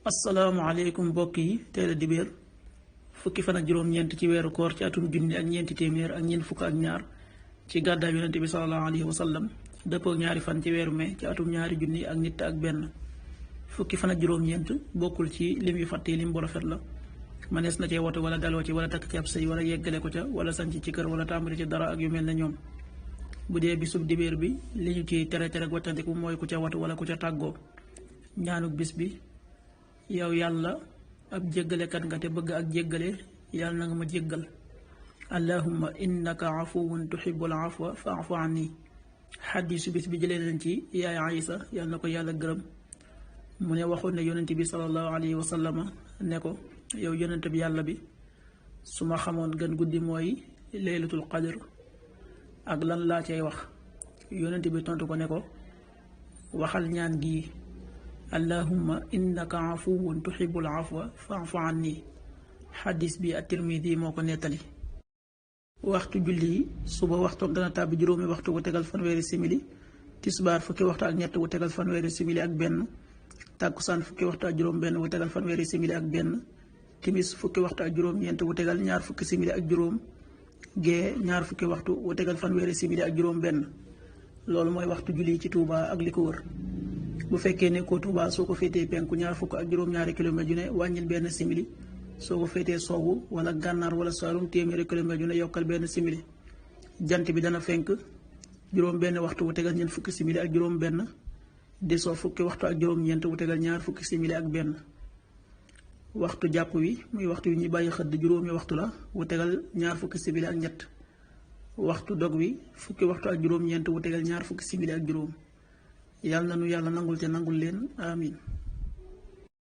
asalaamaaleykum mbokk yi tey la dibéer fukki fan ak juróom-ñeent ci weeru koor ci atum junni ak ñeenti téeméer ak ñeent fukk ak ñaar ci gàddaay yonent bi sallallahu alayhi wa sallam dëppoo ñaari fan ci weeru mai ci atum ñaari junni ak nit ak benn. fukki fan ak juróom-ñeent bokkul ci lim yu fàtte lim bu rafet la manees na cee wote wala daloo ci wala takk ci ab sëy wala yeggale ko ca wala sanc ci kër wala tàmbali ci dara ak yu mel ne ñoom. bu dee bisub dibéer bi li ñu ci tere waccandiku mooy ku ca watu wala ku ca tàggoo. ñaanuk bis bi yow yàlla ab jéggalekat nga te bëgg ak jéggale yàlla na nga ma jéggal allahumma innaka afuwun tuhibbul afwa fa'fu anni. xaddiisu bis bi jëlee nañ ci yaay Aysa yàlla na ko yàlla gërëm mu ne waxoon ne yonent bi sallallahu alayhi wa sallama ne ko yow yonent bi yàlla bi su ma xamoon gën guddi mooy laylatul qadr ak lan laa cay wax. yonent bi tontu ko ne ko waxal ñaan gii allahumma innaka afuwun tuhibbul afwa fa'fu anni. xadis bi at-Tirmidi moo ko nettali. waxtu julli yi suba waxtu dana tàbbi juróomi waxtu wu tegal fanweeri simili, tisbaar fukki waxtu ak ñett wu tegal fanweeri simili ak benn, tàkkusaan fukki waxtu ak juróom benn wu tegal fanweeri simili ak benn, timis fukki waxtu ak juróom ñeent wu tegal ñaar fukki simili ak juróom, gee ñaar fukki waxtu wu tegal fanweeri simili ak juróom benn. loolu mooy waxtu julli yi ci Touba ak li ko wër. bu fekkee ne ko Touba soo ko féetee penku ñaar fukk ak juróom-ñaari kilomètre yu ne wàññil benn simili, soo ko féetee soowu wala gànnaar wala saalum téeméeri kilomètre yu ne yokkal benn simili. jant bi dana fenk juróom benn waxtu wu tegal ñeent fukki simili ak juróom benn, di soo fukki waxtu ak juróom-ñeent wu tegal ñaar fukki simili ak benn. waxtu jàpp wi muy waxtu wi ñuy bàyyi xëdd juróomi waxtu la wu tegal ñaar fukki simili ak ñett. waxtu dog wi fukki waxtu ak juróom-ñeent wu tegal ñaar fukki simili ak juróom. yàlla na nu yàlla nangul te nangul leen amin.